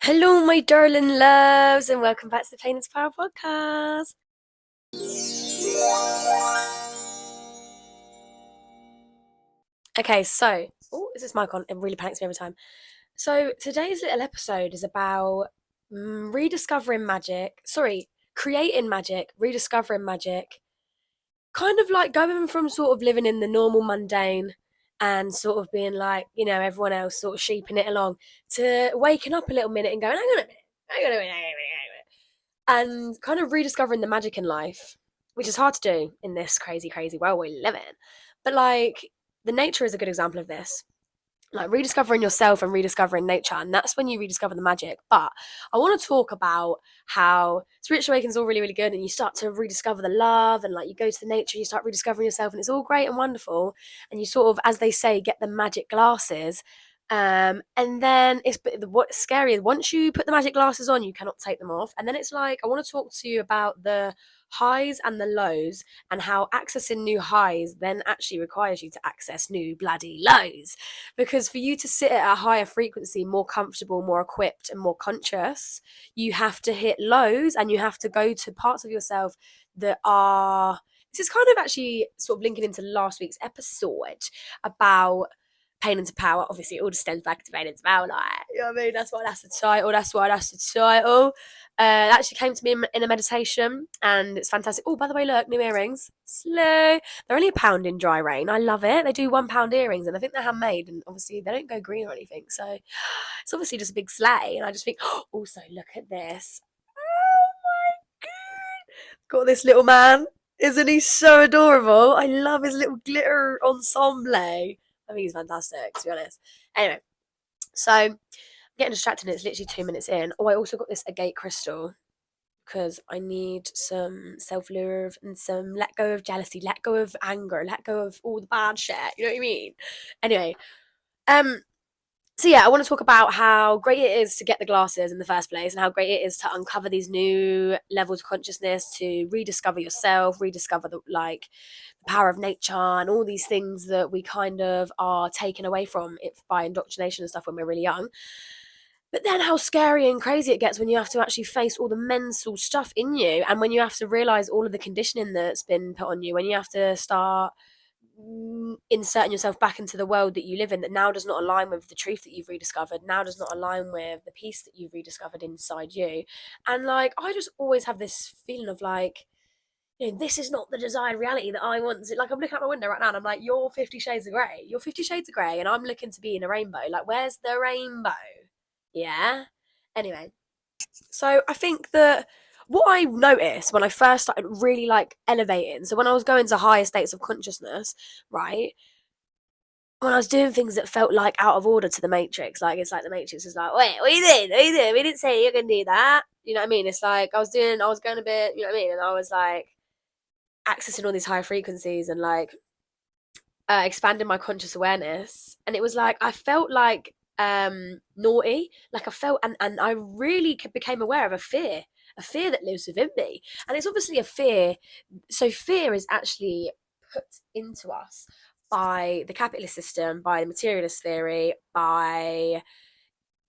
Hello, my darling loves, and welcome back to the Pain is Power podcast. Okay, so, is this mic on? It really panics me every time. So, today's little episode is about rediscovering magic. Sorry, creating magic, rediscovering magic. Kind of like going from sort of living in the normal mundane and sort of being like, everyone else sort of sheeping it along to waking up a little minute and going, hang on a minute, hang on a minute, hang on a minute, hang on a minute. And kind of rediscovering the magic in life, which is hard to do in this crazy, crazy world we live in. But like, the nature is a good example of this. Like rediscovering yourself and rediscovering nature, and that's when you rediscover the magic. But I want to talk about how spiritual awakening is all really, really good, and you start to rediscover the love, and like you go to the nature, you start rediscovering yourself, and it's all great and wonderful. And you sort of, as they say, get the magic glasses. And then what's scary is once you put the magic glasses on, you cannot take them off. And then it's like, I want to talk to you about the highs and the lows and how accessing new highs then actually requires you to access new bloody lows. Because for you to sit at a higher frequency, more comfortable, more equipped, and more conscious, you have to hit lows and you have to go to parts of yourself that are. This is kind of actually sort of linking into last week's episode about pain into power. Obviously, it all just stems back to pain into power. Like, you know what I mean? That's the title. That's the title. That actually came to me in a meditation, and it's fantastic. Oh, by the way, look, new earrings. Slow. They're only £1 in dry rain. I love it. They do £1 earrings, and I think they're handmade, and obviously they don't go green or anything. So it's obviously just a big sleigh. And I just think, also look at this. Oh my god! Got this little man. Isn't he so adorable? I love his little glitter ensemble. I think he's fantastic, to be honest. Anyway, so I'm getting distracted and it's literally 2 minutes in. Oh, I also got this agate crystal because I need some self-love and some let go of jealousy, let go of anger, let go of all the bad shit. You know what I mean? Anyway, um, so yeah, I want to talk about how great it is to get the glasses in the first place and how great it is to uncover these new levels of consciousness, to rediscover yourself, rediscover the power of nature and all these things that we kind of are taken away from it by indoctrination and stuff when we're really young. But then how scary and crazy it gets when you have to actually face all the mental stuff in you, and when you have to realize all of the conditioning that's been put on you, when you have to start inserting yourself back into the world that you live in that now does not align with the truth that you've rediscovered, now does not align with the peace that you've rediscovered inside you. And like, I just always have this feeling of like, this is not the desired reality that I want. Like, I'm looking out my window right now and I'm like, you're 50 shades of grey. You're 50 shades of grey, and I'm looking to be in a rainbow. Like, where's the rainbow? Yeah. Anyway, so I think that what I noticed when I first started really like elevating, so when I was going to higher states of consciousness, right? When I was doing things that felt like out of order to the Matrix, like it's like the Matrix is like, wait, what are you doing? What are you doing? We didn't say you can do that. You know what I mean? It's like I was going a bit, you know what I mean? And I was like accessing all these higher frequencies and like expanding my conscious awareness. And it was like I felt like naughty, like I felt, and I really became aware of a fear that lives within me. And it's obviously a fear. So fear is actually put into us by the capitalist system, by the materialist theory, by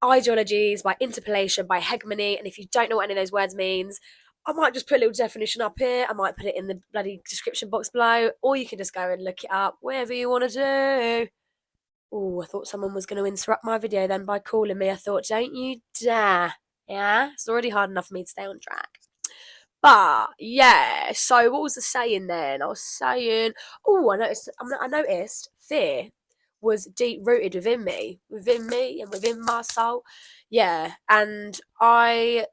ideologies, by interpolation, by hegemony. And if you don't know what any of those words means, I might just put a little definition up here. I might put it in the bloody description box below, or you can just go and look it up, whatever you want to do. Oh, I thought someone was going to interrupt my video then by calling me. I thought, don't you dare. Yeah, it's already hard enough for me to stay on track. But yeah, so what was I saying then? I was saying, oh, I noticed fear was deep rooted within me and within my soul. Yeah, and I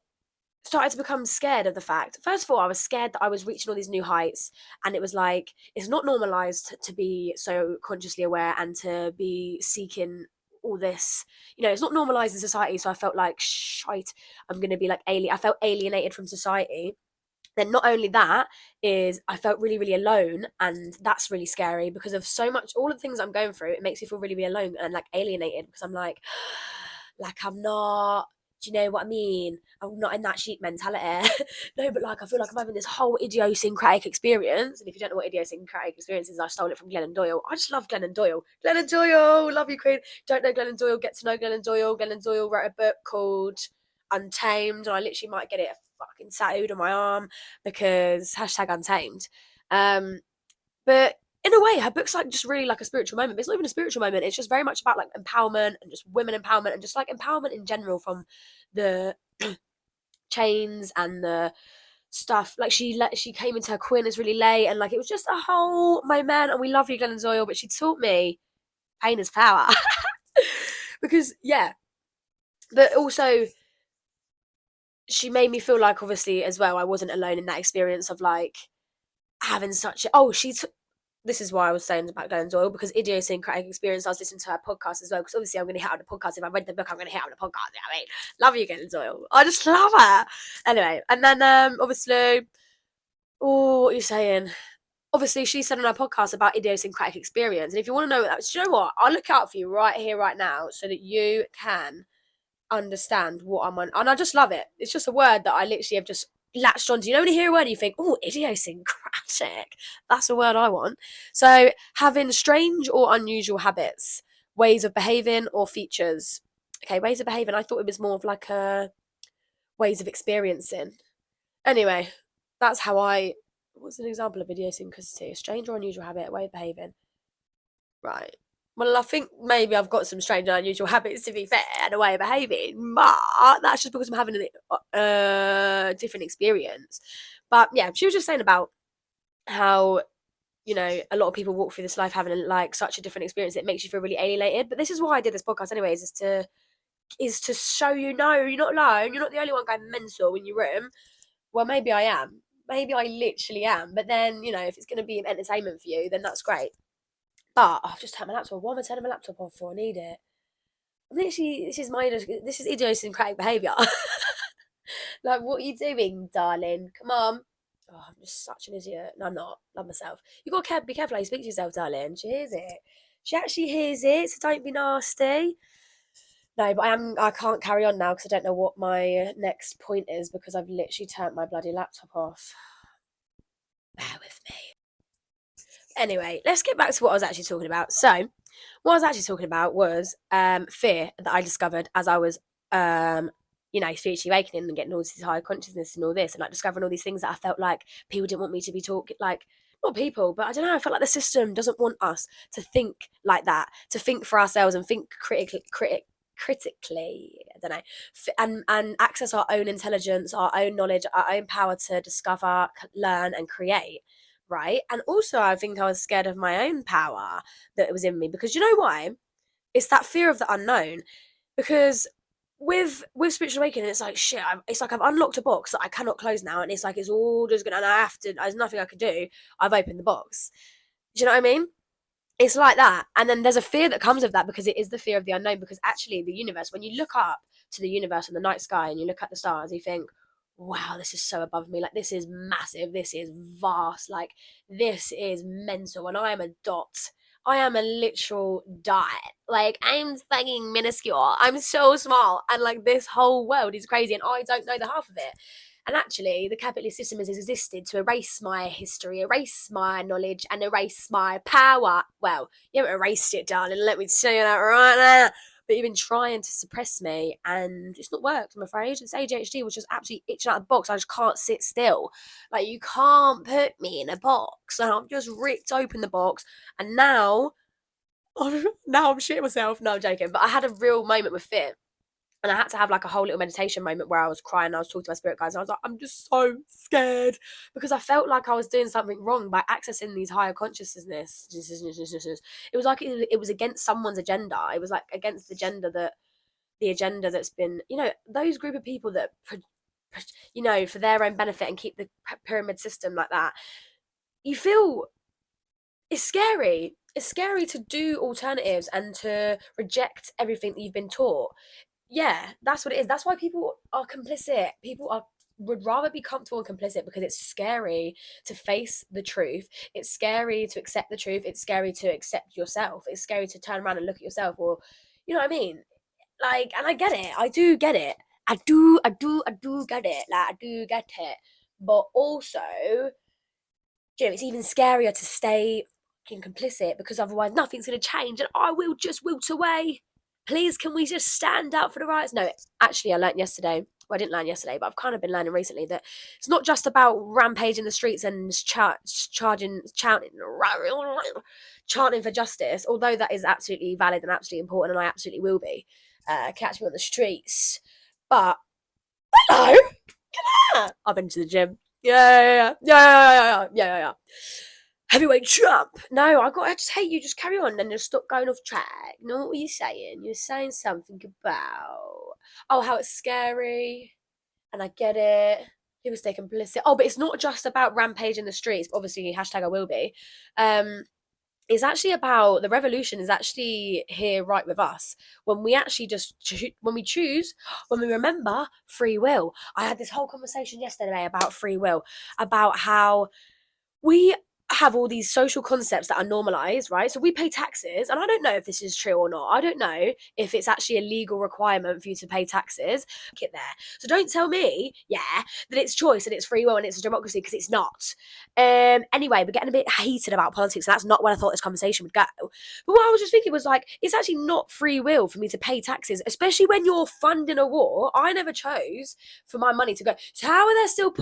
started to become scared of the fact. First of all, I was scared that I was reaching all these new heights, and it was like it's not normalized to be so consciously aware and to be seeking all this. It's not normalized in society. So I felt like shite. I'm gonna be like alien. I felt alienated from society. Then not only that is I felt really, really alone, and that's really scary because of so much, all of the things I'm going through. It makes me feel really, really alone and like alienated because I'm like I'm not. Do you know what I mean? I'm not in that sheep mentality. No, but like I feel like I'm having this whole idiosyncratic experience. And if you don't know what idiosyncratic experience is, I stole it from Glennon Doyle. I just love Glennon Doyle. Glennon Doyle, love you, Queen. Don't know Glennon Doyle, get to know Glennon Doyle. Glennon Doyle wrote a book called Untamed, and I literally might get it fucking tattooed on my arm because #untamed. But in a way, her book's like just really like a spiritual moment. But it's not even a spiritual moment. It's just very much about like empowerment and just women empowerment and just like empowerment in general, from the chains and the stuff. Like she came into her queerness really late, and like it was just a whole, my man, and we love you, Glennon Doyle, but she taught me pain is power. Because but also she made me feel like, obviously, as well, I wasn't alone in that experience of like having such a, this is why I was saying about Glennon Doyle, because idiosyncratic experience. I was listening to her podcast as well, because obviously I'm going to hit out the podcast. If I read the book, I'm going to hit out the podcast. You know what I mean? Love you, Glennon Doyle. I just love her. Anyway, and then obviously, what are you saying? Obviously, she said on her podcast about idiosyncratic experience. And if you want to know what that is, do you know what? I'll look out for you right here, right now, so that you can understand what I'm on. And I just love it. It's just a word that I literally have just latched onto. You know, when you hear a word and you think, oh, idiosyncratic, that's a word I want. So having strange or unusual habits, ways of behaving, or features. Okay, ways of behaving, I thought it was more of like a ways of experiencing. Anyway, that's how what's an example of idiosyncrasy? A strange or unusual habit, a way of behaving. Right. Well, I think maybe I've got some strange and unusual habits, to be fair, and a way of behaving, but that's just because I'm having a different experience. But yeah, she was just saying about how, you know, a lot of people walk through this life having like such a different experience. It makes you feel really alienated. But this is why I did this podcast, anyways, is to show you, no, you're not alone. You're not the only one going mental in your room. Well, maybe I am. Maybe I literally am. But then, you know, if it's going to be entertainment for you, then that's great. But I've just turned my laptop. Why am I turning my laptop off for? I need it. Literally, this is idiosyncratic behaviour. Like, what are you doing, darling? Come on. Oh, I'm just such an idiot. No, I'm not. Love myself. You got to be careful how you speak to yourself, darling. She hears it. She actually hears it, so don't be nasty. No, but I can't carry on now because I don't know what my next point is, because I've literally turned my bloody laptop off. Bear with me. Anyway, let's get back to what I was actually talking about. So, what I was actually talking about was fear that I discovered as I was, spiritually awakening and getting all this higher consciousness and all this, and like discovering all these things that I felt like people didn't want me to be talking, like, not people, but I don't know, I felt like the system doesn't want us to think like that, to think for ourselves and think critically, I don't know, and access our own intelligence, our own knowledge, our own power to discover, learn, and create. Right. And also, I think I was scared of my own power that was in me, because you know why? It's that fear of the unknown. Because with spiritual awakening, it's like shit. It's like I've unlocked a box that I cannot close now, and it's like it's all just gonna. And I have to. There's nothing I can do. I've opened the box. Do you know what I mean? It's like that. And then there's a fear that comes with that, because it is the fear of the unknown. Because actually, the universe, when you look up to the universe in the night sky and you look at the stars, you think, wow, this is so above me. Like, this is massive. This is vast. Like, this is mental. And I am a dot. I am a literal dot. Like, I'm fucking minuscule. I'm so small. And, like, this whole world is crazy. And I don't know the half of it. And actually, the capitalist system has existed to erase my history, erase my knowledge, and erase my power. Well, you haven't erased it, darling. Let me tell you that right now. But you've been trying to suppress me, and it's not worked, I'm afraid. It's ADHD, which is absolutely itching out of the box. I just can't sit still. Like, you can't put me in a box. And I've just ripped open the box, and now I'm shitting myself. No, I'm joking. But I had a real moment with fear. And I had to have like a whole little meditation moment where I was crying. I was talking to my spirit guides, and I was like, I'm just so scared, because I felt like I was doing something wrong by accessing these higher consciousness. It was like it was against someone's agenda. It was like against the agenda that's been, those group of people that, for their own benefit and keep the pyramid system like that. You feel it's scary. It's scary to do alternatives and to reject everything that you've been taught. Yeah, that's what it is. That's why people are complicit. Would rather be comfortable and complicit, because it's scary to face the truth. It's scary to accept the truth. It's scary to accept yourself. It's scary to turn around and look at yourself, or, you know what I mean? Like, and I get it. I do get it. I do get it. Like, I do get it. But also, it's even scarier to stay fucking complicit, because otherwise nothing's going to change and I will just wilt away. Please, can we just stand up for the rights? No, actually, I learnt yesterday well, I didn't learn yesterday, but I've kind of been learning recently that it's not just about rampaging the streets and chanting for justice, although that is absolutely valid and absolutely important, and I absolutely will be. Catch me on the streets. But hello, I've been to the gym. Yeah. Heavyweight champ. No, I just hate you. Just carry on and just stop going off track. You know what were you saying? You were saying something about how it's scary, and I get it. People stay complicit. Oh, but it's not just about rampage in the streets. Obviously, hashtag I will be. It's actually about the revolution is actually here right with us when we actually when we choose, when we remember free will. I had this whole conversation yesterday about free will, about how we have all these social concepts that are normalized, right? So we pay taxes, and I don't know if this is true or not. I don't know if it's actually a legal requirement for you to pay taxes. Get there. So don't tell me, that it's choice and it's free will and it's a democracy, because it's not. Anyway, we're getting a bit heated about politics, and that's not where I thought this conversation would go. But what I was just thinking was like, it's actually not free will for me to pay taxes, especially when you're funding a war. I never chose for my money to go. So how are there still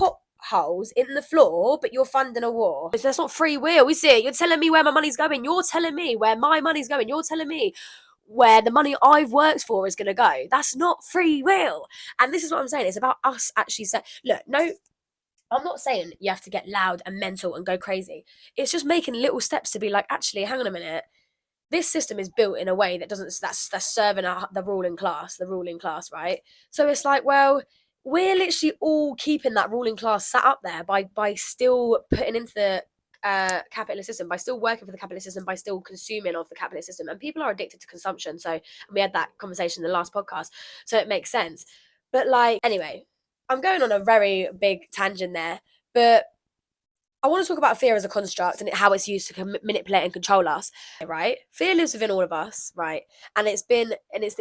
holes in the floor, but you're funding a war? So that's not free will, is it? You're telling me where my money's going. You're telling me where my money's going. You're telling me where the money I've worked for is going to go. That's not free will. And this is what I'm saying. It's about us actually saying, look, no, I'm not saying you have to get loud and mental and go crazy. It's just making little steps to be like, actually, hang on a minute. This system is built in a way that that's serving the ruling class, right? So it's like, well, we're literally all keeping that ruling class sat up there by still putting into the capitalist system, by still working for the capitalist system, by still consuming of the capitalist system. And people are addicted to consumption. So we had that conversation in the last podcast. So it makes sense. But like, anyway, I'm going on a very big tangent there. But I want to talk about fear as a construct and how it's used to manipulate and control us, right? Fear lives within all of us, right? And it's the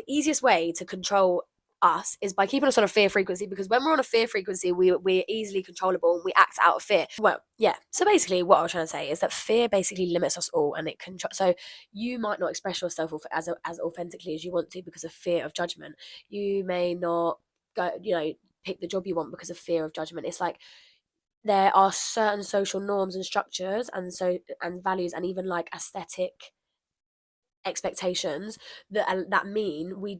easiest way to control us is by keeping us on a fear frequency, because when we're on a fear frequency, we're easily controllable and we act out of fear. Well, yeah. So basically what I was trying to say is that fear basically limits us all, and it controls. So you might not express yourself as authentically as you want to because of fear of judgment. You may not go, pick the job you want because of fear of judgment. It's like, there are certain social norms and structures and values and even like aesthetic expectations that mean we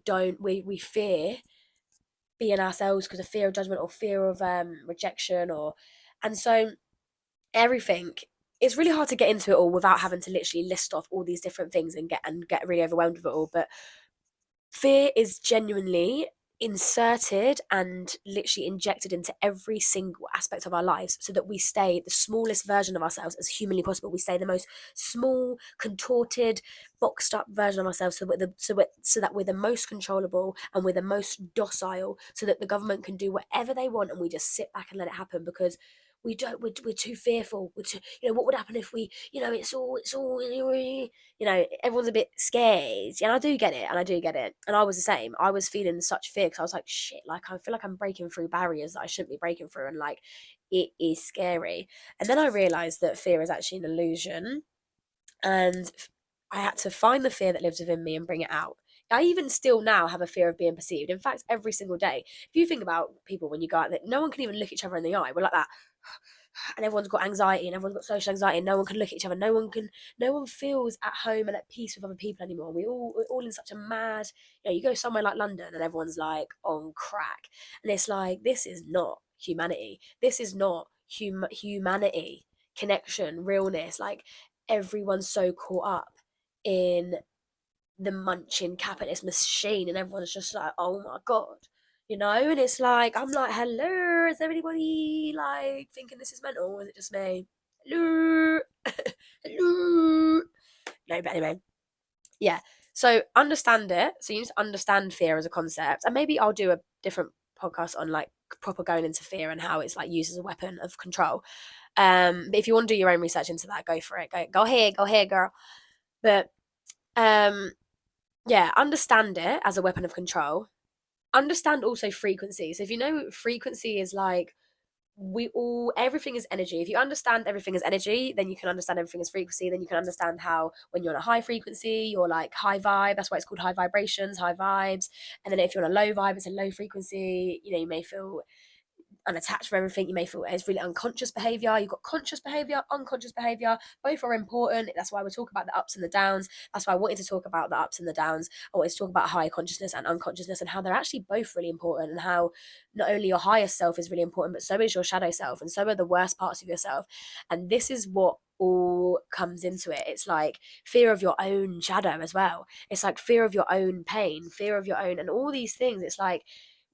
fear being ourselves because of fear of judgment or fear of rejection, and so everything. It's really hard to get into it all without having to literally list off all these different things and get really overwhelmed with it all. But fear is genuinely inserted and literally injected into every single aspect of our lives so that we stay the smallest version of ourselves as humanly possible. We stay the most small, contorted, boxed up version of ourselves so that we're the most controllable and we're the most docile, so that the government can do whatever they want and we just sit back and let it happen because we're too fearful. We're too, what would happen if we, it's all, everyone's a bit scared. And I do get it. And I was the same. I was feeling such fear because I was like, shit, like, I feel like I'm breaking through barriers that I shouldn't be breaking through. And like, it is scary. And then I realized that fear is actually an illusion. And I had to find the fear that lives within me and bring it out. I even still now have a fear of being perceived. In fact, every single day, if you think about people when you go out there, no one can even look each other in the eye. We're like that. And everyone's got anxiety and everyone's got social anxiety and no one can look at each other. No one feels at home and at peace with other people anymore. We're all in such a mad, you go somewhere like London and everyone's like on crack. And it's like, this is not humanity. This is not humanity, connection, realness. Like, everyone's so caught up in the munching capitalist machine and everyone's just like, oh my God. And it's like, I'm like, hello, is anybody like thinking this is mental, or is it just me? Hello. Hello. No, but anyway, yeah. So understand it. So you need to understand fear as a concept, and maybe I'll do a different podcast on like proper going into fear and how it's like used as a weapon of control. But if you want to do your own research into that, go for it. Go ahead, girl. But yeah, understand it as a weapon of control. Understand also frequency. So if frequency is like everything is energy. If you understand everything is energy, then you can understand everything is frequency. Then you can understand how when you're on a high frequency, you're like high vibe. That's why it's called high vibrations, high vibes. And then if you're on a low vibe, it's a low frequency. You may feel unattached from everything. You may feel it's really unconscious behavior. You've got conscious behavior, unconscious behavior. Both are important. That's why we talk about the ups and the downs. That's why I wanted to talk about the ups and the downs. I wanted to talk about higher consciousness and unconsciousness and how they're actually both really important, and how not only your higher self is really important, but so is your shadow self, and so are the worst parts of yourself. And this is what all comes into it. It's like fear of your own shadow as well. It's like fear of your own pain, fear of your own, and all these things. It's like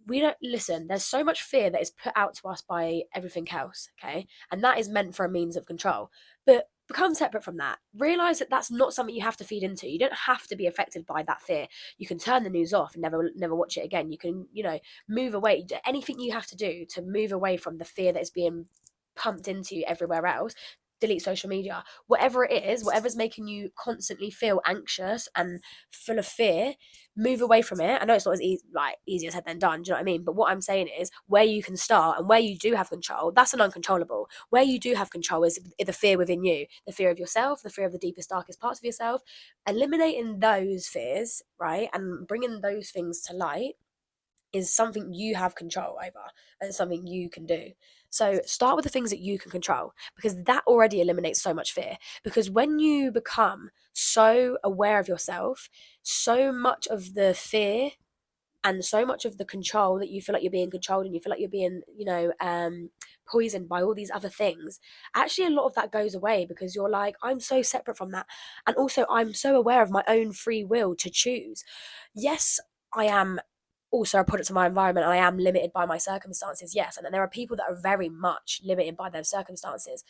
we don't listen. There's so much fear that is put out to us by everything else, okay? And that is meant for a means of control. But become separate from that. Realize that that's not something you have to feed into. You don't have to be affected by that fear. You can turn the news off and never watch it again. You can, move away. Anything you have to do to move away from the fear that is being pumped into you everywhere else. Delete social media. Whatever it is, whatever's making you constantly feel anxious and full of fear, move away from it. I know it's not as easier said than done, do you know what I mean? But what I'm saying is where you can start and where you do have control, that's an uncontrollable. Where you do have control is the fear within you, the fear of yourself, the fear of the deepest, darkest parts of yourself. Eliminating those fears, right, and bringing those things to light is something you have control over and something you can do. So start with the things that you can control, because that already eliminates so much fear. Because when you become so aware of yourself, so much of the fear and so much of the control that you feel like you're being controlled and you feel like you're being, poisoned by all these other things, actually a lot of that goes away, because you're like, I'm so separate from that. And also I'm so aware of my own free will to choose. Yes, I am also a product of my environment. I am limited by my circumstances, yes, and there are people that are very much limited by their circumstances,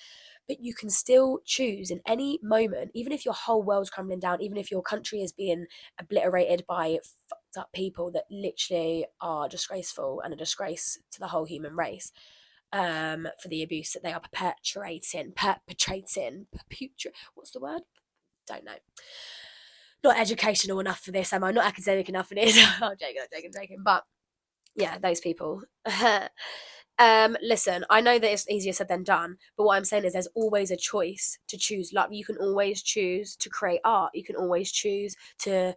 but you can still choose in any moment, even if your whole world's crumbling down, even if your country is being obliterated by fucked up people that literally are disgraceful and a disgrace to the whole human race, for the abuse that they are what's the word? Don't know. Not educational enough for this, am I? Not academic enough for this. I'm joking. But yeah, those people. Listen, I know that it's easier said than done, but what I'm saying is there's always a choice to choose. Like, you can always choose to create art. You can always choose to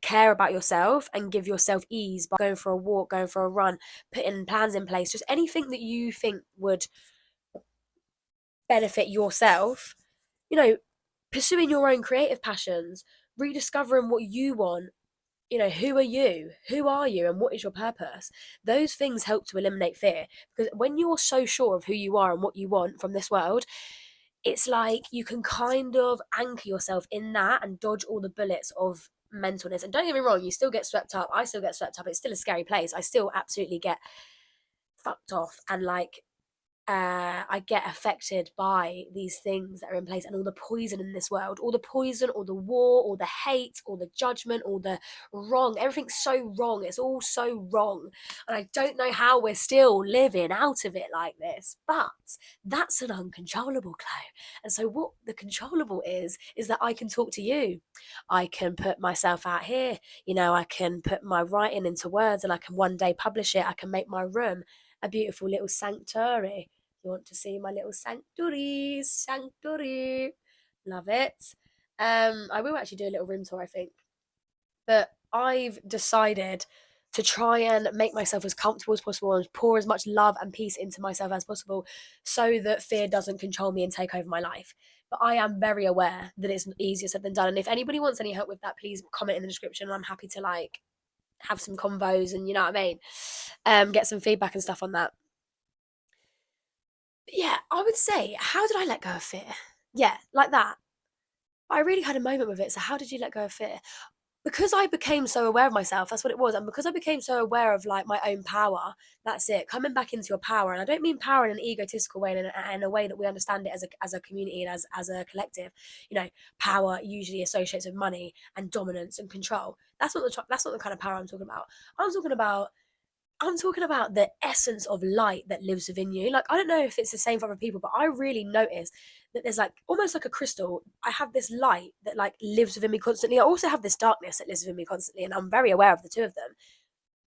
care about yourself and give yourself ease by going for a walk, going for a run, putting plans in place, just anything that you think would benefit yourself. Pursuing your own creative passions, rediscovering what you want. Who are you? Who are you? And what is your purpose? Those things help to eliminate fear, because when you're so sure of who you are and what you want from this world, it's like you can kind of anchor yourself in that and dodge all the bullets of mentalness. And don't get me wrong, you still get swept up. I still get swept up. It's still a scary place. I still absolutely get fucked off, and I get affected by these things that are in place, and all the poison in this world, all the poison, all the war, all the hate, all the judgment, all the wrong. Everything's so wrong. It's all so wrong. And I don't know how we're still living out of it like this, but that's an uncontrollable, Chloe. And so what the controllable is that I can talk to you. I can put myself out here. I can put my writing into words, and I can one day publish it. I can make my room a beautiful little sanctuary. You want to see my little sanctuary? Love it. I will actually do a little room tour, I think. But I've decided to try and make myself as comfortable as possible and pour as much love and peace into myself as possible, so that fear doesn't control me and take over my life. But I am very aware that it's easier said than done. And if anybody wants any help with that, please comment in the description. I'm happy to have some convos and, you know what I mean, get some feedback and stuff on that. But yeah, I would say, how did I let go of fear? Yeah, like that. I really had a moment with it. So how did you let go of fear? Because I became so aware of myself, that's what it was. And because I became so aware of my own power, that's it. Coming back into your power. And I don't mean power in an egotistical way, in a way that we understand it as a community and as a collective. Power usually associates with money and dominance and control. That's not the kind of power I'm talking about. I'm talking about the essence of light that lives within you. I don't know if it's the same for other people, but I really notice that there's almost like a crystal. I have this light that lives within me constantly. I also have this darkness that lives within me constantly, and I'm very aware of the two of them.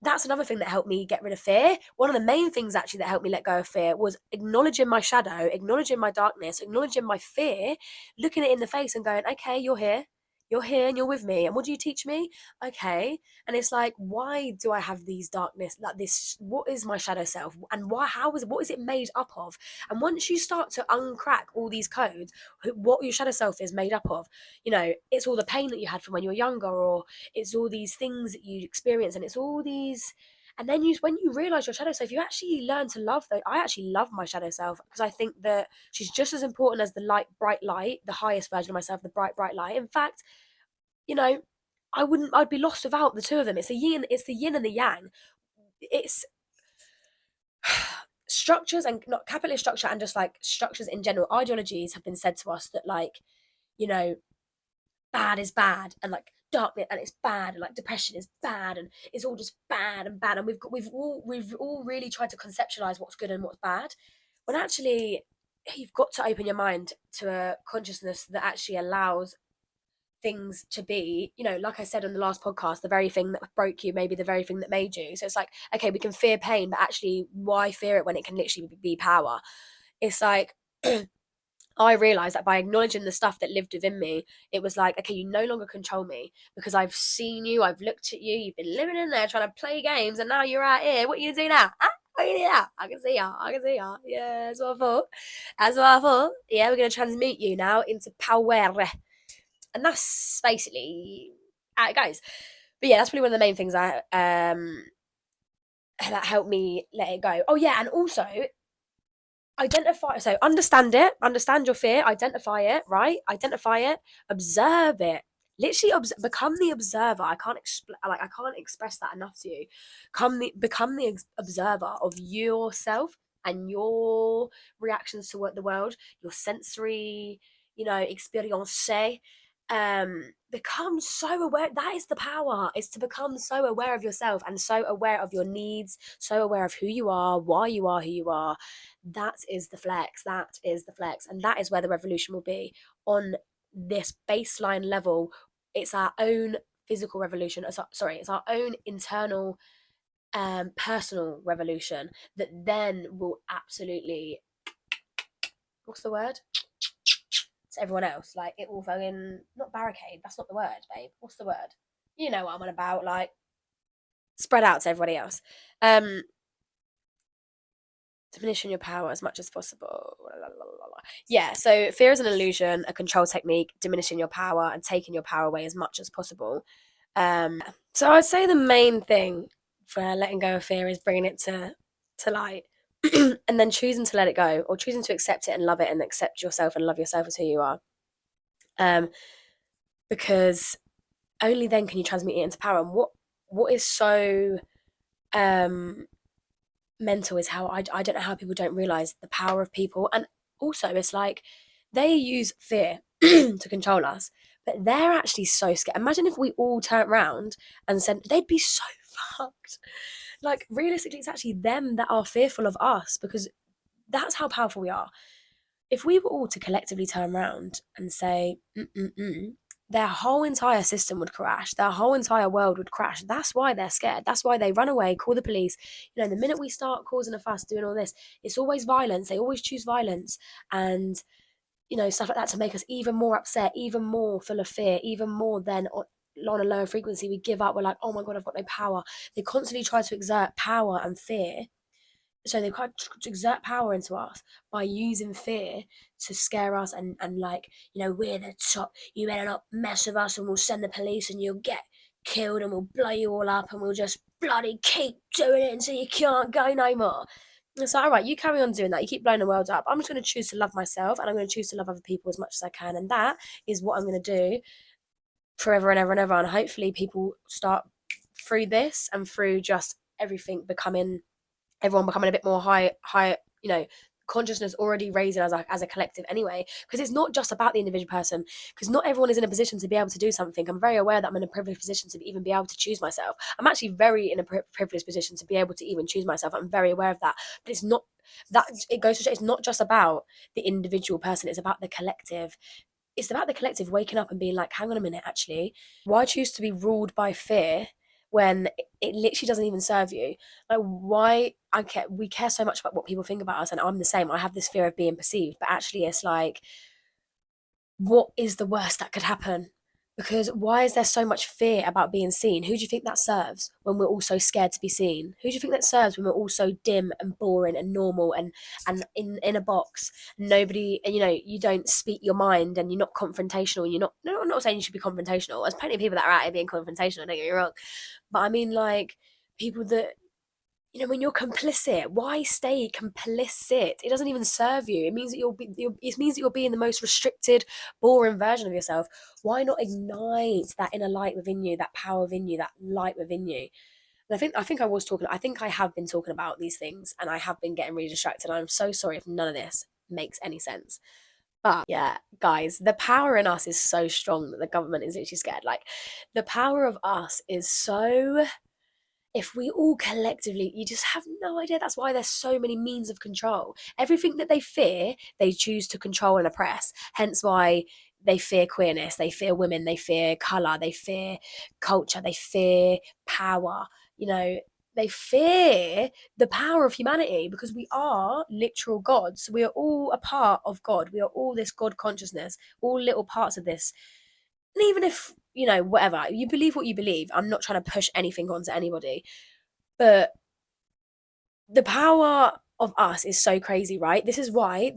that's another thing that helped me get rid of fear. One of the main things actually that helped me let go of fear was acknowledging my shadow, acknowledging my darkness, acknowledging my fear, looking it in the face and going, okay, you're here. You're here and you're with me. And what do you teach me? Okay. And it's like, why do I have these darkness, like this? What is my shadow self? And what is it made up of? And once you start to uncrack all these codes, what your shadow self is made up of, it's all the pain that you had from when you were younger, or it's all these things that you experience, and it's all these. And then when you realize your shadow self, you actually learn to love that. I actually love my shadow self because I think that she's just as important as the bright light, the highest version of myself, the bright light. In fact, you know, I'd be lost without the two of them. It's the yin and the yang. It's structures, and not capitalist structure, and just like structures in general. Ideologies have been said to us that, like, you know, bad is bad, and like darkness and it's bad, and like depression is bad, and it's all just bad and bad. And we've all really tried to conceptualize what's good and what's bad, when actually you've got to open your mind to a consciousness that actually allows things to be, like I said on the last podcast, the very thing that broke you may be the very thing that made you. So it's like, okay, we can fear pain, but actually why fear it when it can literally be power? It's like I realized that by acknowledging the stuff that lived within me, it was like, okay, you no longer control me because I've seen you, I've looked at you, you've been living in there trying to play games, and now you're out here. What are you gonna do now? What are you gonna do now? I can see ya. I can see ya. Yeah, that's what I thought. That's what I thought. Yeah, we're gonna transmute you now into power. And that's basically how it goes. But yeah, that's probably one of the main things that helped me let it go. Oh yeah, and also understand your fear, identify it, right? Identify it, observe it. Literally become the observer. I can't express that enough to you. Become the observer of yourself and your reactions to the world, your sensory, experience. Become so aware. That is the power, is to become so aware of yourself and so aware of your needs, so aware of who you are, why you are who you are. That is the flex. And that is where the revolution will be. On this baseline level, it's our own physical revolution. It's our own internal personal revolution that then will absolutely, what's the word, to everyone else. Like, it will fucking, not barricade, that's not the word, babe. What's the word? You know what I'm on about. Like, spread out to everybody else. Diminishing your power as much as possible. Yeah, so fear is an illusion, a control technique, diminishing your power and taking your power away as much as possible. So I'd say the main thing for letting go of fear is bringing it to light, and then choosing to let it go, or choosing to accept it and love it, and accept yourself and love yourself as who you are. Because only then can you transmute it into power. And what is so mental is how I don't know how people don't realize the power of people. And also, it's like they use fear to control us, but they're actually so scared. Imagine if we all turned around and said, they'd be so fucked. Like, realistically, it's actually them that are fearful of us, because that's how powerful we are. If we were all to collectively turn around and say, their whole entire system would crash. Their whole entire world would crash. That's why they're scared. That's why they run away, call the police. The minute we start causing a fuss, doing all this, it's always violence. They always choose violence and, stuff like that to make us even more upset, even more full of fear, even more then on a lower frequency. We give up. We're like, oh my God, I've got no power. They constantly try to exert power and fear. So they try to exert power into us by using fear to scare us and like, we're the top, you better not mess with us and we'll send the police and you'll get killed and we'll blow you all up and we'll just bloody keep doing it until you can't go no more. It's like, all right, you carry on doing that. You keep blowing the world up. I'm just going to choose to love myself, and I'm going to choose to love other people as much as I can. And that is what I'm going to do forever and ever and ever. And hopefully people start through this and through just everything everyone becoming a bit more high, consciousness already raising as a collective anyway, because it's not just about the individual person, because not everyone is in a position to be able to do something. I'm very aware that I'm in a privileged position to even be able to choose myself. I'm actually very in a privileged position to be able to even choose myself. I'm very aware of that, but it's not that, it goes to show it's not just about the individual person, it's about the collective. It's about the collective waking up and being like, hang on a minute, actually, why choose to be ruled by fear when it literally doesn't even serve you. Like, why we care so much about what people think about us, and I'm the same. I have this fear of being perceived, but actually it's like, what is the worst that could happen? Because why is there so much fear about being seen? Who do you think that serves when we're all so scared to be seen? Who do you think that serves when we're all so dim and boring and normal and in a box? Nobody, and you don't speak your mind, and you're not confrontational. You're not. No, I'm not saying you should be confrontational. There's plenty of people that are out here being confrontational. Don't get me wrong, but I mean, like, people that, when you're complicit, why stay complicit? It doesn't even serve you. It means that it means that you're being the most restricted, boring version of yourself. Why not ignite that inner light within you, that power within you, that light within you? And I think I have been talking about these things, and I have been getting really distracted. I'm so sorry if none of this makes any sense. But yeah, guys, the power in us is so strong that the government is literally scared. Like, the power of us is so, if we all collectively, you just have no idea. That's why there's so many means of control. Everything that they fear, they choose to control and oppress. Hence why they fear queerness, they fear women, they fear colour, they fear culture, they fear power. They fear the power of humanity, because we are literal gods. We are all a part of God. We are all this God consciousness, all little parts of this. And even if, whatever, you believe what you believe, I'm not trying to push anything onto anybody, but the power of us is so crazy, right? This is why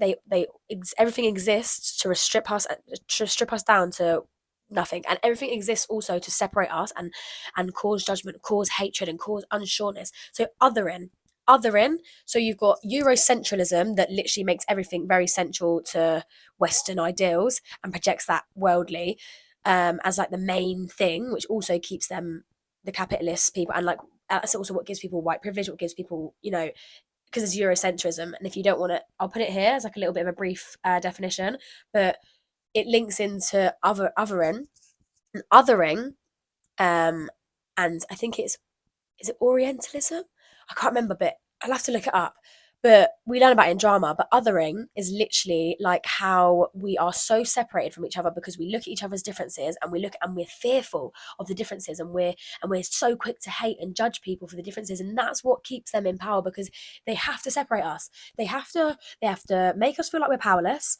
everything exists to strip us down to nothing, and everything exists also to separate us and cause judgment, cause hatred, and cause unsureness. So othering. So you've got Eurocentralism that literally makes everything very central to Western ideals and projects that worldly, as like the main thing, which also keeps them, the capitalist people, and like, that's also what gives people white privilege, what gives people, because it's Eurocentrism. And if you don't want it, I'll put it here as like a little bit of a brief definition, but it links into othering, um, and I think is it Orientalism? I can't remember, but I'll have to look it up. But we learn about it in drama. But othering is literally like how we are so separated from each other because we look at each other's differences, and we're fearful of the differences, and we're so quick to hate and judge people for the differences, and that's what keeps them in power, because they have to separate us. They have to make us feel like we're powerless.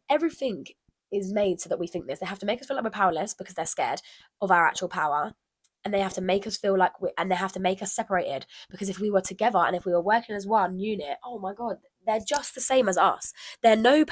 Everything is made so that we think this. They have to make us feel like we're powerless because they're scared of our actual power, and they have to make us feel like and they have to make us separated, because if we were together and if we were working as one unit, oh my god, they're just the same as us. They're no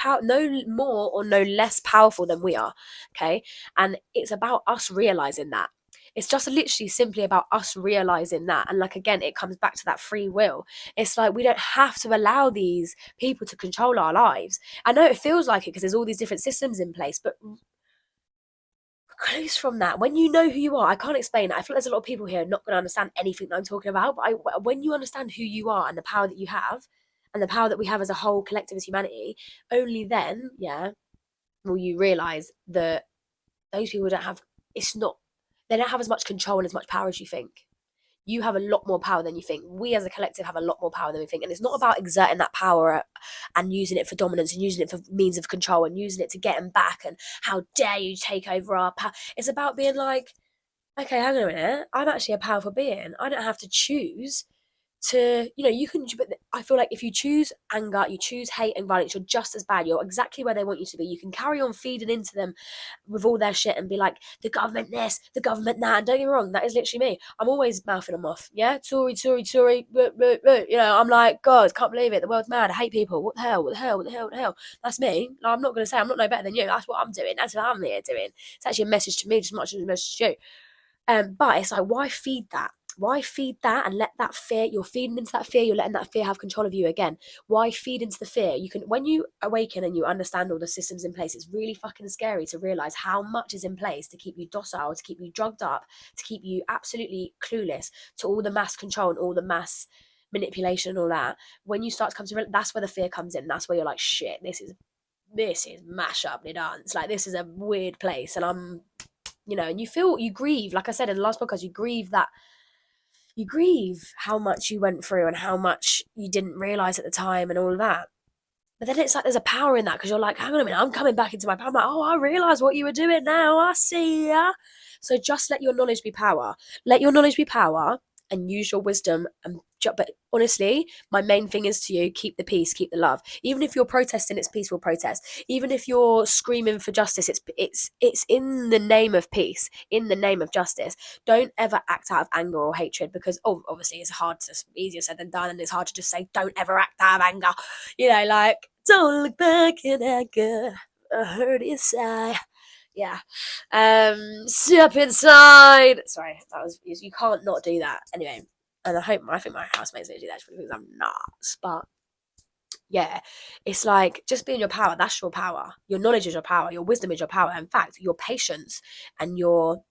more or no less powerful than we are. Okay, and it's about us realizing that. It's just literally simply about us realizing that. And like, again, it comes back to that free will. It's like, we don't have to allow these people to control our lives. I know it feels like it because there's all these different systems in place, but close from that. When you know who you are, I can't explain it. I feel like there's a lot of people here not going to understand anything that I'm talking about. But when you understand who you are and the power that you have, and the power that we have as a whole collective as humanity, only then, yeah, will you realize that those people don't have. It's not. They don't have as much control and as much power as you think. You have a lot more power than you think. We as a collective have a lot more power than we think. And it's not about exerting that power and using it for dominance and using it for means of control and using it to get them back and how dare you take over our power. It's about being like, okay, hang on a minute. I'm actually a powerful being. I don't have to choose to, you can, but I feel like if you choose anger, you choose hate and violence, you're just as bad. You're exactly where they want you to be. You can carry on feeding into them with all their shit and be like, the government this, the government that. And don't get me wrong, that is literally me. I'm always mouthing them off. Yeah, Tory, I'm like, God, can't believe it. The world's mad. I hate people. What the hell? What the hell? What the hell? What the hell? That's me. Like, I'm not going to say I'm not no better than you. That's what I'm doing. That's what I'm here doing. It's actually a message to me just as much as a message to you. But it's like, why feed that? Why feed that and let that fear? You're feeding into that fear. You're letting that fear have control of you again. Why feed into the fear? You can, when you awaken and you understand all the systems in place, it's really fucking scary to realize how much is in place to keep you docile, to keep you drugged up, to keep you absolutely clueless to all the mass control and all the mass manipulation and all that. When you start to come to realize, that's where the fear comes in. That's where you're like, shit, this is mash up the dance. Like, this is a weird place, and I'm, and you grieve, like I said in the last podcast, you grieve how much you went through and how much you didn't realize at the time and all of that. But then it's like there's a power in that because you're like, hang on a minute, I'm coming back into my power. I'm like, oh, I realise what you were doing now. I see ya. So just let your knowledge be power. Let your knowledge be power and use your wisdom. But honestly, my main thing is to you, keep the peace, keep the love. Even if you're protesting, it's peaceful protest. Even if you're screaming for justice, it's in the name of peace, in the name of justice. Don't ever act out of anger or hatred because obviously it's easier said than done, and it's hard to just say don't ever act out of anger. Like, don't look back in anger, I heard it sigh. Yeah. Step inside. Sorry, that was, you can't not do that. Anyway, and I think my housemates don't do that because I'm nuts. But yeah, it's like just be in your power. That's your power. Your knowledge is your power. Your wisdom is your power. In fact, your patience and your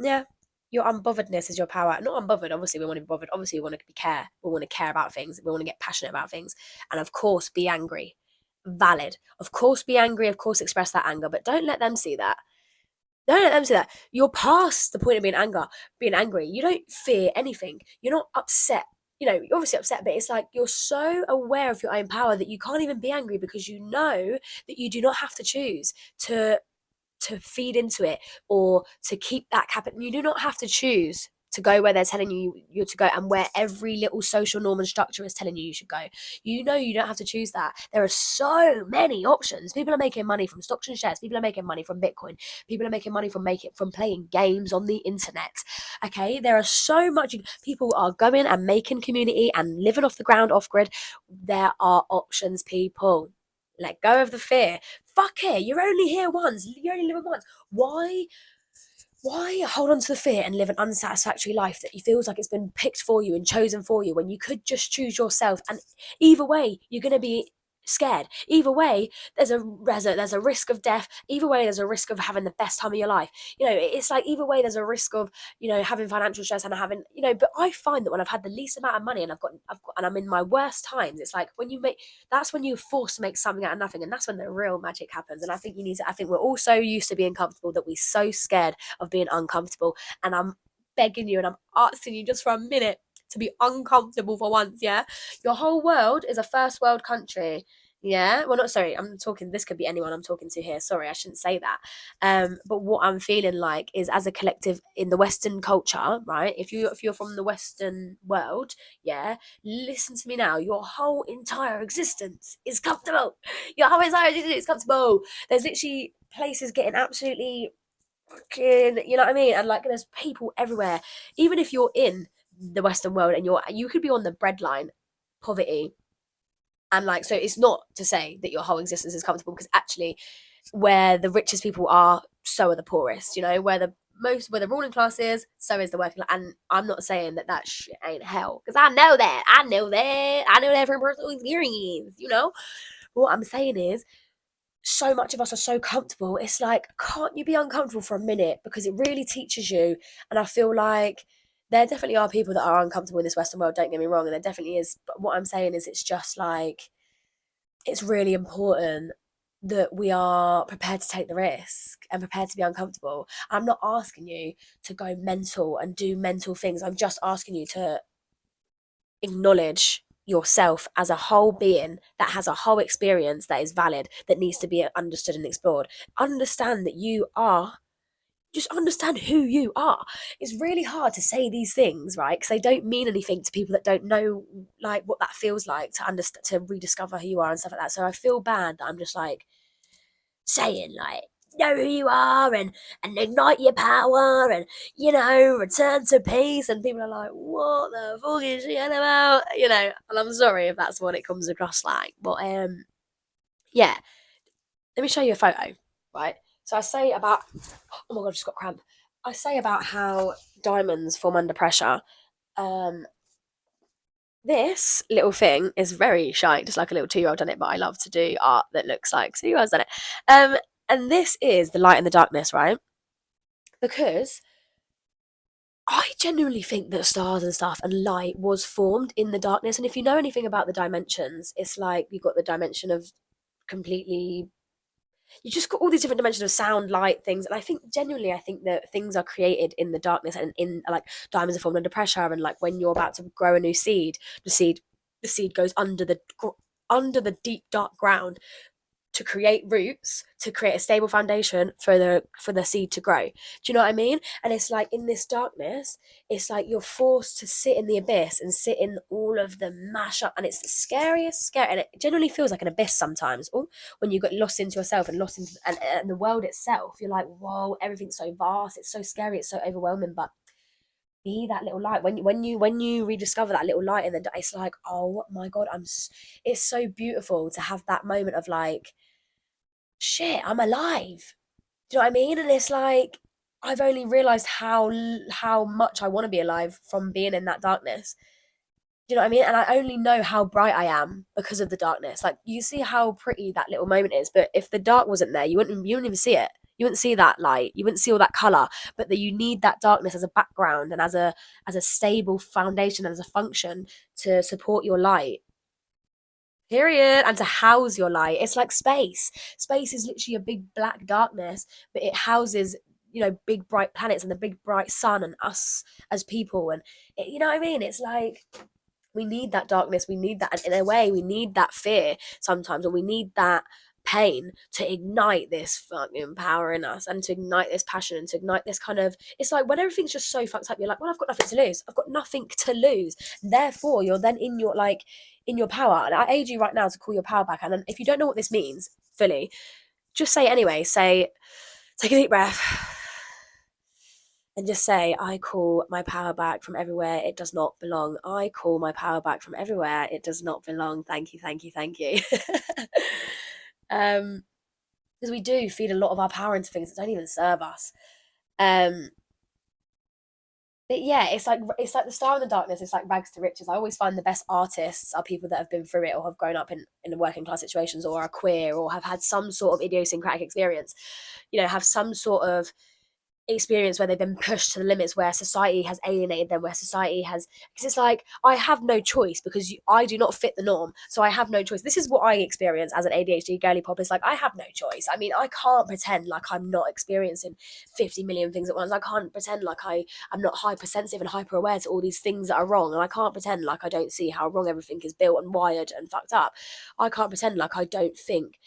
unbotheredness is your power. Not unbothered. Obviously, we want to be bothered. Obviously, we want to care. We want to care about things. We want to get passionate about things. And of course, be angry. Valid. Of course, be angry. Of course, express that anger. But don't let them see that. Don't let them see that. You're past the point of being angry. You don't fear anything. You're not upset. You're obviously upset, but it's like you're so aware of your own power that you can't even be angry because you know that you do not have to choose to feed into it or to keep that capital. You do not have to choose to go where they're telling you to go and where every little social norm and structure is telling you should go. You don't have to choose that. There are so many options. People are making money from stocks and shares. People are making money from Bitcoin. People are making money from playing games on the internet. Okay, there are so much. People are going and making community and living off the ground, off grid. There are options, people. Let go of the fear. Fuck it. You're only here once. You only live once. Why hold on to the fear and live an unsatisfactory life that feels like it's been picked for you and chosen for you when you could just choose yourself? And either way, you're going to be scared. Either way, there's a risk of death. Either way, there's a risk of having the best time of your life. It's like either way, there's a risk of having financial stress and having But I find that when I've had the least amount of money and I'm in my worst times, it's like that's when you're forced to make something out of nothing, and that's when the real magic happens. And I think I think we're all so used to being comfortable that we're so scared of being uncomfortable. And I'm begging you and I'm asking you just for a minute to be uncomfortable for once. Yeah, your whole world is a first world country. Yeah, well, not sorry. I'm talking. This could be anyone I'm talking to here. Sorry, I shouldn't say that. But what I'm feeling like is, as a collective in the Western culture, right? If you're from the Western world, yeah, listen to me now. Your whole entire existence is comfortable. Your whole entire existence is comfortable. There's literally places getting absolutely fucking, you know what I mean? And like, there's people everywhere. Even if you're in the Western world and you could be on the breadline, poverty, and like, so it's not to say that your whole existence is comfortable, because actually, where the richest people are, so are the poorest. Where the ruling class is, so is the working class. And I'm not saying that shit ain't hell, because I know that from personal experience. But what I'm saying is, so much of us are so comfortable. It's like, can't you be uncomfortable for a minute? Because it really teaches you. And I feel like there definitely are people that are uncomfortable in this Western world, don't get me wrong, and there definitely is. But what I'm saying is, it's just like, it's really important that we are prepared to take the risk and prepared to be uncomfortable. I'm not asking you to go mental and do mental things. I'm just asking you to acknowledge yourself as a whole being that has a whole experience that is valid, that needs to be understood and explored. Understand that you are, just understand who you are. It's really hard to say these things, right? Because they don't mean anything to people that don't know like what that feels like to understand, to rediscover who you are and stuff like that. So I feel bad that I'm just like saying like, know who you are and ignite your power and return to peace, and people are like, what the fuck is she on about? And I'm sorry if that's what it comes across like, but yeah, let me show you a photo, right? So I say about, oh my god, I just got cramp. I say about how diamonds form under pressure. This little thing is very shy, just like a little 2-year-old done it, but I love to do art that looks like 2-year-olds done it. And this is the light and the darkness, right? Because I genuinely think that stars and stuff and light was formed in the darkness. And if you know anything about the dimensions, it's like you've got the dimension of completely, you just got all these different dimensions of sound, light, things. And I think that things are created in the darkness, and in like diamonds are formed under pressure. And like when you're about to grow a new seed, the seed goes under the under the deep dark ground to create roots, to create a stable foundation for the seed to grow. Do you know what I mean? And it's like in this darkness, it's like you're forced to sit in the abyss and sit in all of the mash up, and it's the scariest scare, and it generally feels like an abyss sometimes. Or when you get lost into yourself and lost into and the world itself, you're like, whoa, everything's so vast, it's so scary, it's so overwhelming. But be that little light when you rediscover that little light, and then it's like, oh my god, it's so beautiful to have that moment of like, shit, I'm alive. Do you know what I mean? And it's like, I've only realized how much I want to be alive from being in that darkness. Do you know what I mean? And I only know how bright I am because of the darkness. Like, you see how pretty that little moment is, but if the dark wasn't there, you wouldn't even see it. You wouldn't see that light. You wouldn't see all that color. But that you need that darkness as a background and as a stable foundation and as a function to support your light. Period. And to house your light. It's like space. Space is literally a big black darkness, but it houses, big bright planets and the big bright sun and us as people. And you know what I mean? It's like, we need that darkness, we need that, and in a way we need that fear sometimes, or we need that pain to ignite this fucking power in us, and to ignite this passion, and to ignite this kind of, it's like when everything's just so fucked up, you're like, well, I've got nothing to lose, I've got nothing to lose, therefore you're then in your, like, in your power. And I aid you right now to call your power back. And then if you don't know what this means fully, just say it anyway. Say, take a deep breath and just say, I call my power back from everywhere it does not belong. I call my power back from everywhere it does not belong. Thank you, thank you, thank you. Because we do feed a lot of our power into things that don't even serve us. Um, but yeah, it's like the star in the darkness. It's like rags to riches. I always find the best artists are people that have been through it, or have grown up in working class situations, or are queer, or have had some sort of idiosyncratic experience. Have some sort of experience where they've been pushed to the limits, where society has alienated them, where society has, because it's like, I have no choice, because I do not fit the norm, so I have no choice. This is what I experience as an ADHD girly pop. It's like, I have no choice. I mean, I can't pretend like I'm not experiencing 50 million things at once. I can't pretend like I'm not hypersensitive and hyper aware to all these things that are wrong, and I can't pretend like I don't see how wrong everything is built and wired and fucked up. I can't pretend like I don't think.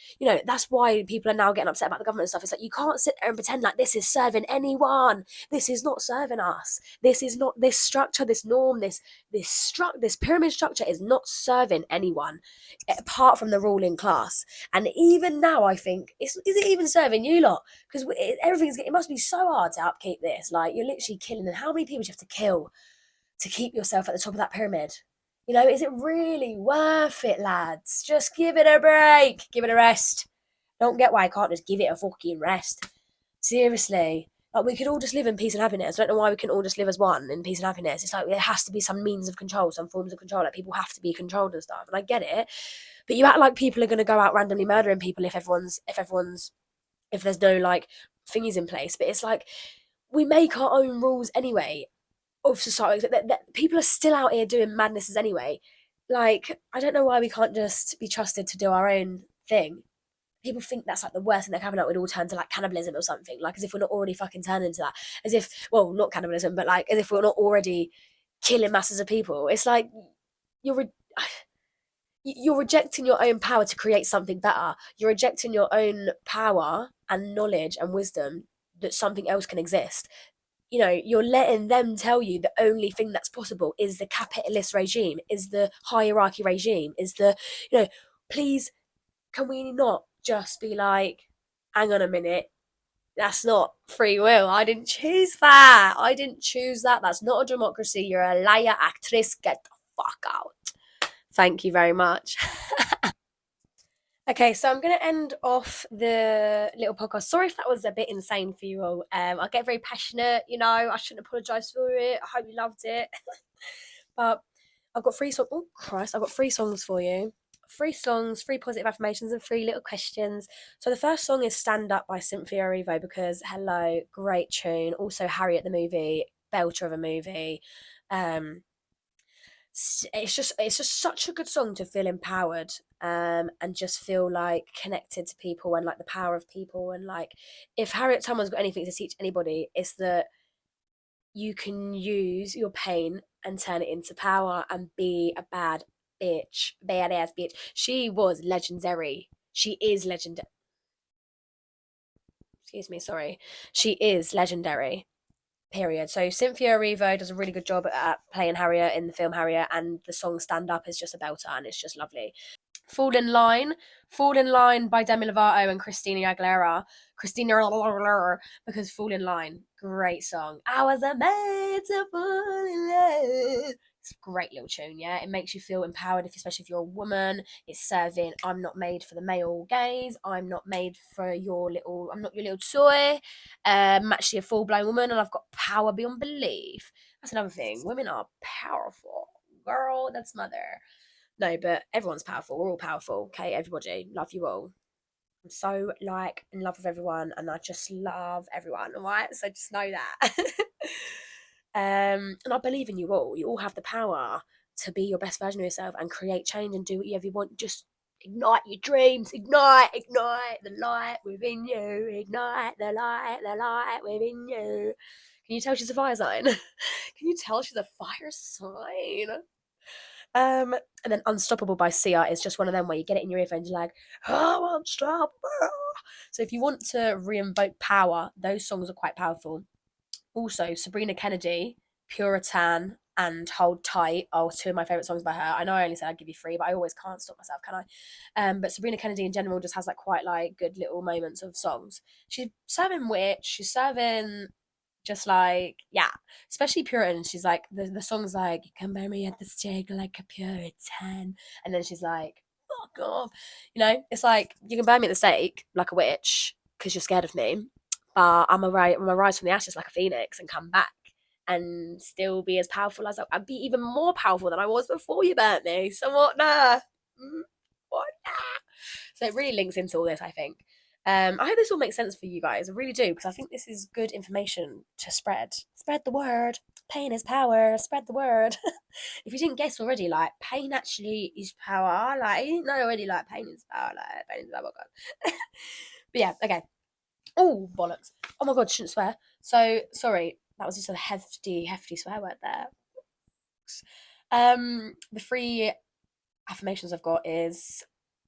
That's why people are now getting upset about the government stuff. It's like, you can't sit there and pretend like this is serving anyone. This is not serving us. This is not, this structure, this norm, this pyramid structure is not serving anyone apart from the ruling class. And even now, I think, is it even serving you lot? Because it must be so hard to upkeep this. Like, you're literally killing. And how many people do you have to kill to keep yourself at the top of that pyramid? Is it really worth it, lads? Just give it a break. Give it a rest. Don't get why I can't just give it a fucking rest. Seriously. Like, we could all just live in peace and happiness. I don't know why we can all just live as one in peace and happiness. It's like, there has to be some means of control, some forms of control. Like, people have to be controlled and stuff. And I get it. But you act like people are going to go out randomly murdering people if there's no, like, thingies in place. But it's like, we make our own rules anyway of society. That people are still out here doing madnesses anyway. Like, I don't know why we can't just be trusted to do our own thing. People think that's like the worst thing that can happen, we'd all turn to like cannibalism or something, like as if we're not already fucking turning into that, as if, well, not cannibalism, but like as if we're not already killing masses of people. It's like, you're re- you're rejecting your own power to create something better. You're rejecting your own power and knowledge and wisdom that something else can exist. You're letting them tell you the only thing that's possible is the capitalist regime, is the hierarchy regime, is the, please, can we not just be like, hang on a minute, that's not free will. I didn't choose that. I didn't choose that. That's not a democracy. You're a liar, actress. Get the fuck out. Thank you very much. Okay, so I'm going to end off the little podcast. Sorry if that was a bit insane for you all. I get very passionate, I shouldn't apologise for it. I hope you loved it. But I've got 3 songs. Oh, Christ, I've got 3 songs for you. 3 songs, 3 positive affirmations, and 3 little questions. So the first song is Stand Up by Cynthia Erivo, because, hello, great tune. Also, Harriet the movie, belter of a movie. It's just such a good song to feel empowered, and just feel like connected to people, and like the power of people. And like, if Harriet Tubman's got anything to teach anybody, it's that you can use your pain and turn it into power and be a bad bitch, badass bitch. She was legendary. She is legendary. Excuse me, sorry. She is legendary. Period. So Cynthia Erivo does a really good job at playing Harriet in the film Harriet, and the song Stand Up is just a belter and it's just lovely. Fall in Line. Fall in Line by Demi Lovato and Christina Aguilera. Because Fall in Line, great song. I was made to fall in love. It's a great little tune, yeah. It makes you feel empowered, especially if you're a woman. It's serving, I'm not made for the male gaze. I'm not made for I'm not your little toy. I'm actually a full-blown woman and I've got power beyond belief. That's another thing. Women are powerful. Girl, that's mother. No, but everyone's powerful. We're all powerful. Okay, everybody. Love you all. I'm so in love with everyone and I just love everyone, alright? So just know that. And I believe in you all. You all have the power to be your best version of yourself and create change and do whatever you want. Just ignite your dreams. Ignite the light within you. Ignite the light within you. Can you tell she's a fire sign? Can you tell she's a fire sign? And then Unstoppable by Sia is just one of them where you get it in your earphones, you're like, oh, unstoppable. So if you want to re-invoke power, those songs are quite powerful. Also, Sabrina Kennedy, Puritan, and Hold Tight are two of my favourite songs by her. I know I only said I'd give you three, but I always can't stop myself, can I? But Sabrina Kennedy in general just has quite good little moments of songs. She's serving witch, she's serving just yeah, especially Puritan. She's like, the song's like, you can bury me at the stake like a Puritan, and then she's like, fuck off, it's like, you can burn me at the stake like a witch because you're scared of me, but I'm a rise from the ashes like a phoenix and come back and still be as powerful as I'd be even more powerful than I was before you burnt me. So what nah? What nah? So it really links into all this, I think. I hope this all makes sense for you guys. I really do, because I think this is good information to spread. Spread the word. Pain is power. Spread the word. If you didn't guess already, pain actually is power. You didn't know already, pain is power. Pain is power. Oh God. But yeah, okay. Oh, bollocks. Oh my God, shouldn't swear. So, sorry. That was just a hefty swear word there. The 3 affirmations I've got is,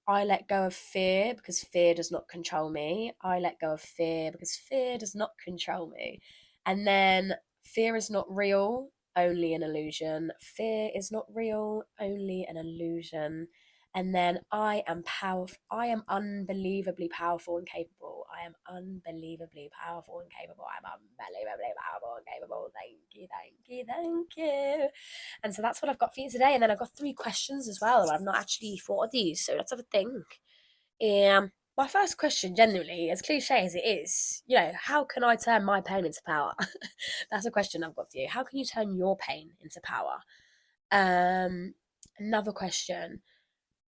I let go of fear because fear does not control me. I let go of fear because fear does not control me. And then, fear is not real, only an illusion. Fear is not real, only an illusion. And then, I am powerful. I am unbelievably powerful and capable. I am unbelievably powerful and capable. I'm unbelievably powerful and capable. Thank you, thank you, thank you. And so that's what I've got for you today. And then I've got 3 questions as well. I've not actually thought of these, so let's have a think. My first question, genuinely, as cliche as it is, how can I turn my pain into power? That's a question I've got for you. How can you turn your pain into power? Another question.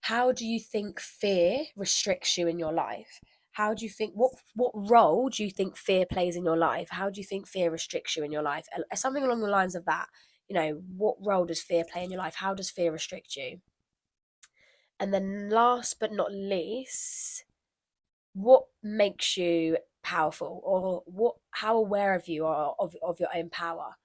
How do you think fear restricts you in your life? How do you think, what role do you think fear plays in your life? How do you think fear restricts you in your life? Something along the lines of that. What role does fear play in your life? How does fear restrict you? And then last but not least, what makes you powerful, or how aware of you are of your own power?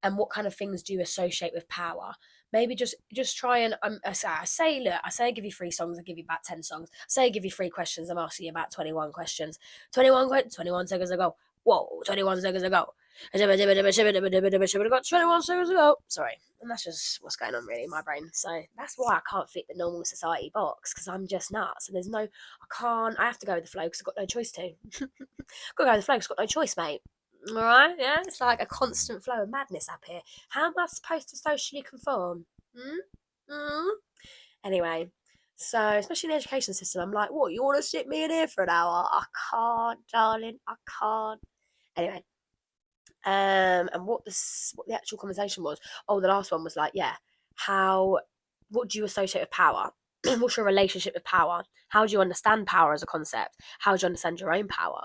And what kind of things do you associate with power? Maybe just try and I say I give you 3 songs, I give you about 10 songs. I say I give you 3 questions, I'm asking you about 21 questions. 21 seconds ago. Whoa, 21 seconds ago. Got 21 seconds ago. Sorry. And that's just what's going on really in my brain. So that's why I can't fit the normal society box, because I'm just nuts. So I have to go with the flow because I've got no choice to. Got to go with the flow because I've got no choice, mate. Alright, yeah, it's like a constant flow of madness up here. How am I supposed to socially conform? Anyway, so especially in the education system, I'm like, what, you want to sit me in here for an hour? I can't, darling, I can't. Anyway, and what the actual conversation was. Oh, the last one was what do you associate with power? What's your relationship with power? How do you understand power as a concept? How do you understand your own power?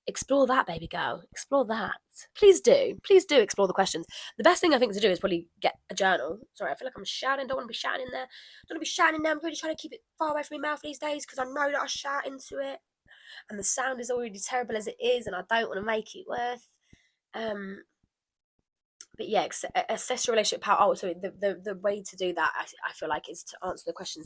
Explore that, baby girl. Explore that. Please do explore the questions. The best thing I think to do is probably get a journal. Sorry, I feel like I'm shouting. Don't want to be shouting in there. Don't want to be shouting in there. I'm really trying to keep it far away from my mouth these days because I know that I shout into it, and the sound is already terrible as it is, and I don't want to make it worse. But yeah, assess your relationship power. Oh, so the way to do that, I feel like, is to answer the questions.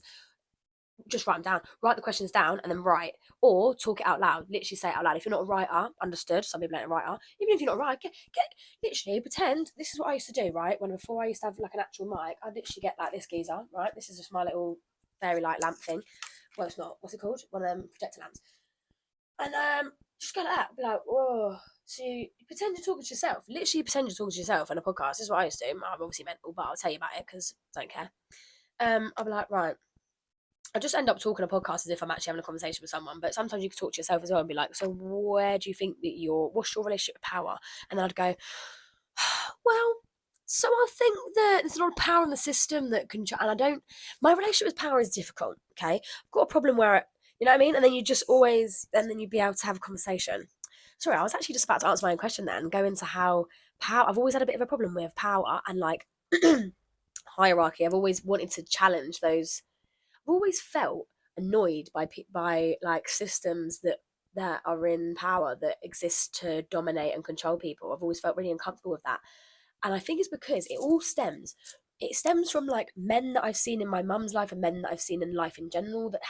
Just write them down. Write the questions down and then write, or talk it out loud. Literally say it out loud. If you're not a writer, understood. Some people ain't a writer. Even if you're not a writer, get literally pretend. This is what I used to do, right? When before I used to have like an actual mic, I'd literally get like this geezer, right? This is just my little fairy light lamp thing. Well, it's not. What's it called? One of them projector lamps. And just go like that. Be like, whoa. So you pretend you're talking to yourself. Literally pretend you're talking to yourself in a podcast. This is what I used to do. I'm obviously mental, but I'll tell you about it because I don't care. I'll be like, right. I just end up talking a podcast as if I'm actually having a conversation with someone. But sometimes you can talk to yourself as well and be like, so where do you think that what's your relationship with power? And then I'd go, well, so I think that there's a lot of power in the system that can, and my relationship with power is difficult. Okay. I've got a problem where, you know what I mean? And then and then you'd be able to have a conversation. Sorry, I was actually just about to answer my own question then and go into how I've always had a bit of a problem with power and like hierarchy. I've always wanted to challenge those. I've always felt annoyed by like systems that are in power that exist to dominate and control people. I've always felt really uncomfortable with that, and I think it's because it stems from like men that I've seen in my mum's life and men that I've seen in life in general that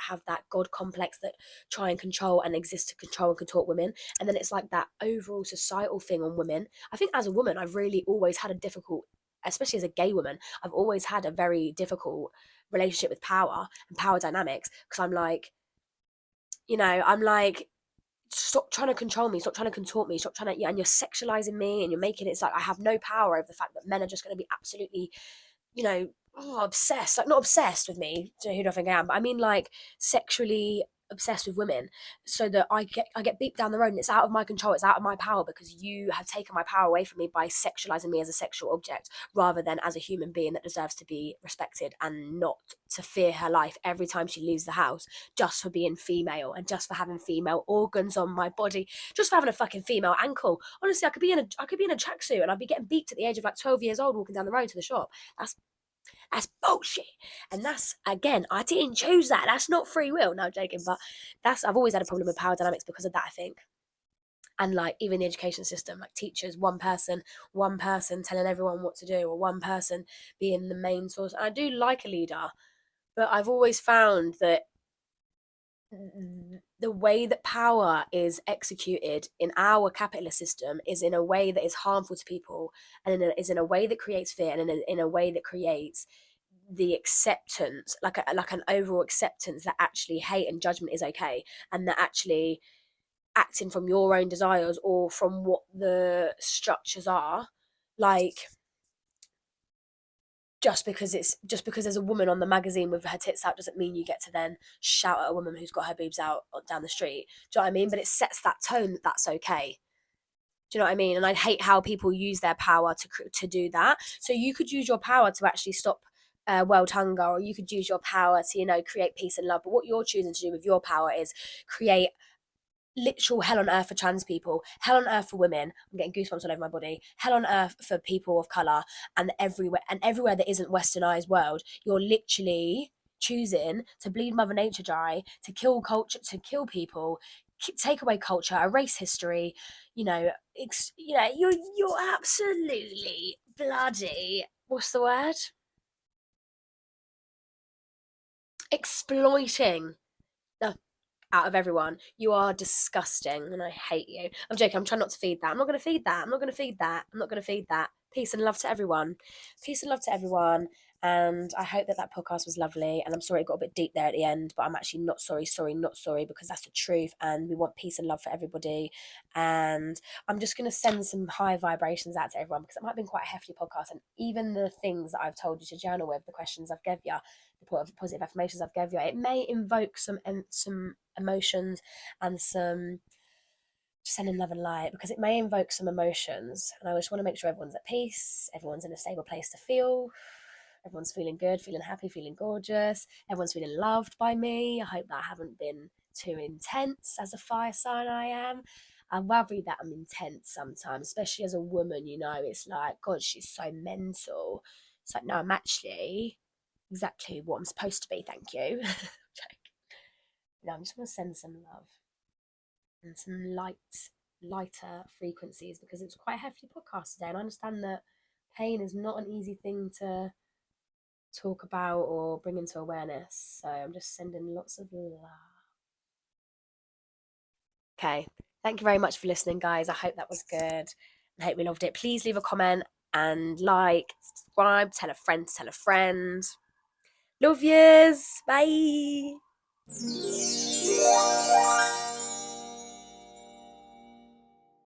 have that god complex that try and control and exist to control and contort women. And then it's like that overall societal thing on women. I think as a woman I've really always had a difficult, especially as a gay woman, I've always had a very difficult relationship with power and power dynamics, because I'm like, stop trying to control me, stop trying to contort me, stop trying to, yeah, and you're sexualizing me and you're making it's like I have no power over the fact that men are just going to be absolutely, obsessed, like not obsessed with me, who do I think I am, but I mean like sexually obsessed with women, so that I get beat down the road and it's out of my control, it's out of my power, because you have taken my power away from me by sexualizing me as a sexual object rather than as a human being that deserves to be respected, and not to fear her life every time she leaves the house just for being female and just for having female organs on my body, just for having a fucking female ankle. Honestly, I could be in a tracksuit and I'd be getting beat at the age of like 12 years old walking down the road to the shop. That's bullshit. And that's, again, I didn't choose that. That's not free will. No, I'm joking. But I've always had a problem with power dynamics because of that, I think. And like even the education system, like teachers, one person telling everyone what to do, or one person being the main source. And I do like a leader, but I've always found that the way that power is executed in our capitalist system is in a way that is harmful to people, and is in a way that creates fear, and in a way that creates the acceptance, like an overall acceptance that actually hate and judgment is okay, and that actually acting from your own desires or from what the structures are, like just because there's a woman on the magazine with her tits out doesn't mean you get to then shout at a woman who's got her boobs out down the street. Do you know what I mean? But it sets that tone that that's okay. Do you know what I mean? And I hate how people use their power to do that. So you could use your power to actually stop world hunger, or you could use your power to create peace and love. But what you're choosing to do with your power is create literal hell on earth for trans people, hell on earth for women. I'm getting goosebumps all over my body. Hell on earth for people of color, and everywhere that isn't westernized world. You're literally choosing to bleed Mother Nature dry, to kill culture, to kill people, take away culture, erase history. You're absolutely bloody. What's the word? Exploiting out of everyone. You are disgusting and I hate you. I'm joking. I'm trying not to feed that. I'm not going to feed that. I'm not going to feed that. I'm not going to feed that. Peace and love to everyone. Peace and love to everyone. And I hope that podcast was lovely. And I'm sorry it got a bit deep there at the end, but I'm actually not not sorry, because that's the truth. And we want peace and love for everybody. And I'm just going to send some high vibrations out to everyone, because it might have been quite a hefty podcast. And even the things that I've told you to journal with, the questions I've given you, the positive affirmations I've given you, it may invoke some emotions and some sending love and light, because it may invoke some emotions. And I just want to make sure everyone's at peace, everyone's in a stable place to feel, everyone's feeling good, feeling happy, feeling gorgeous, everyone's feeling loved by me. I hope that I haven't been too intense as a fire sign. I am. I worry that I'm intense sometimes, especially as a woman. It's like, God, she's so mental. It's like, no, I'm actually exactly what I'm supposed to be, thank you. No, I'm just going to send some love and some light lighter frequencies, because it was quite a hefty podcast today, and I understand that pain is not an easy thing to talk about or bring into awareness. So I'm just sending lots of love. Okay, thank you very much for listening, guys. I hope that was good. I hope you loved it. Please leave a comment and like, subscribe, tell a friend to tell a friend. Love yous. Bye.